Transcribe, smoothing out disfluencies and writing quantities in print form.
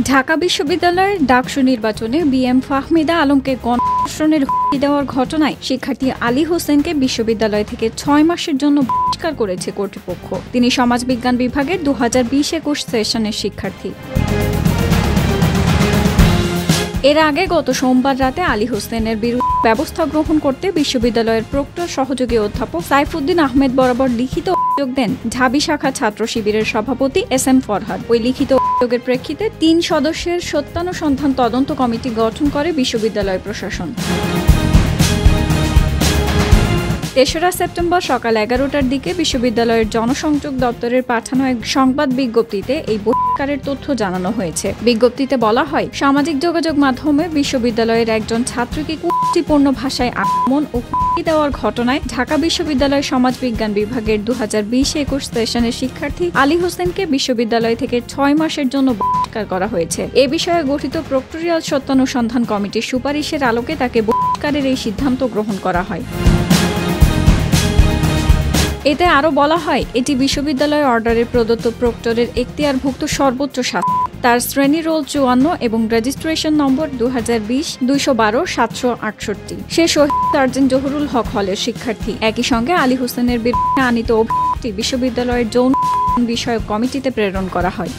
ঢাকা বিশ্ববিদ্যালয়ের ডাকসু নির্বাচনে বিএম ফাহমিদা আলমকে গণধর্ষণের হুমকি দেওয়ার ঘটনায় শিক্ষার্থী আলী হোসেনকে বিশ্ববিদ্যালয় থেকে ৬ মাসের জন্য বহিষ্কার করেছে কর্তৃপক্ষ। তিনি সমাজবিজ্ঞান বিভাগের ২০২০-২১ সেশনের শিক্ষার্থী। এর আগে গত সোমবার রাতে আলী হোসেনের বিরুদ্ধে ব্যবস্থা গ্রহণ করতে বিশ্ববিদ্যালয়ের প্রক্টর সহযোগী অধ্যাপক সাইফুদ্দিন আহমেদ বরাবর লিখিত অভিযোগ দেন ঢাবি শাখা ছাত্র শিবিরের সভাপতি এস.এম. ফরহাদ। ওই লিখিত অভিযোগের প্রেক্ষিতে ৩ সদস্যের সত্যানুসন্ধান তদন্ত কমিটি গঠন করে বিশ্ববিদ্যালয় প্রশাসন। ৩রা সেপ্টেম্বর সকাল ১১টার দিকে বিশ্ববিদ্যালয়ের জনসংযোগ দপ্তরের পাঠানো এক সংবাদ বিজ্ঞপ্তিতে এই বহিষ্কারের তথ্য জানানো হয়েছে। বিজ্ঞপ্তিতে বলা হয়, সামাজিক যোগাযোগ মাধ্যমে বিশ্ববিদ্যালয়ের একজন ছাত্রীকে কুরুচিপূর্ণ ভাষায় আক্রমণ ও হুমকি দেওয়ার ঘটনায় ঢাকা বিশ্ববিদ্যালয় সমাজবিজ্ঞান বিভাগের ২০২০-২১ সেশনের শিক্ষার্থী আলী হোসেনকে বিশ্ববিদ্যালয় থেকে ৬ মাসের জন্য বহিষ্কার করা হয়েছে। এ বিষয়ে গঠিত প্রক্টোরিয়াল সত্যানুসন্ধান কমিটির সুপারিশের আলোকে তাকে বহিষ্কারের এই সিদ্ধান্ত গ্রহণ করা হয়। এতে আরও বলা হয়, এটি বিশ্ববিদ্যালয় অর্ডারে প্রদত্ত প্রক্টরের এখতিয়ারভুক্ত সর্বোচ্চ শাস্তি। তার শ্রেণী রোল ৫৪ এবং রেজিস্ট্রেশন নম্বর ২০২০-২১২-৭৬৮। সে শহীদ সার্জেন্ট জহুরুল হক হলের শিক্ষার্থী। একই সঙ্গে আলী হোসেনের বিরুদ্ধে আনীত অভিযোগটি বিশ্ববিদ্যালয়ের যৌন বিষয়ক কমিটিতে প্রেরণ করা হয়।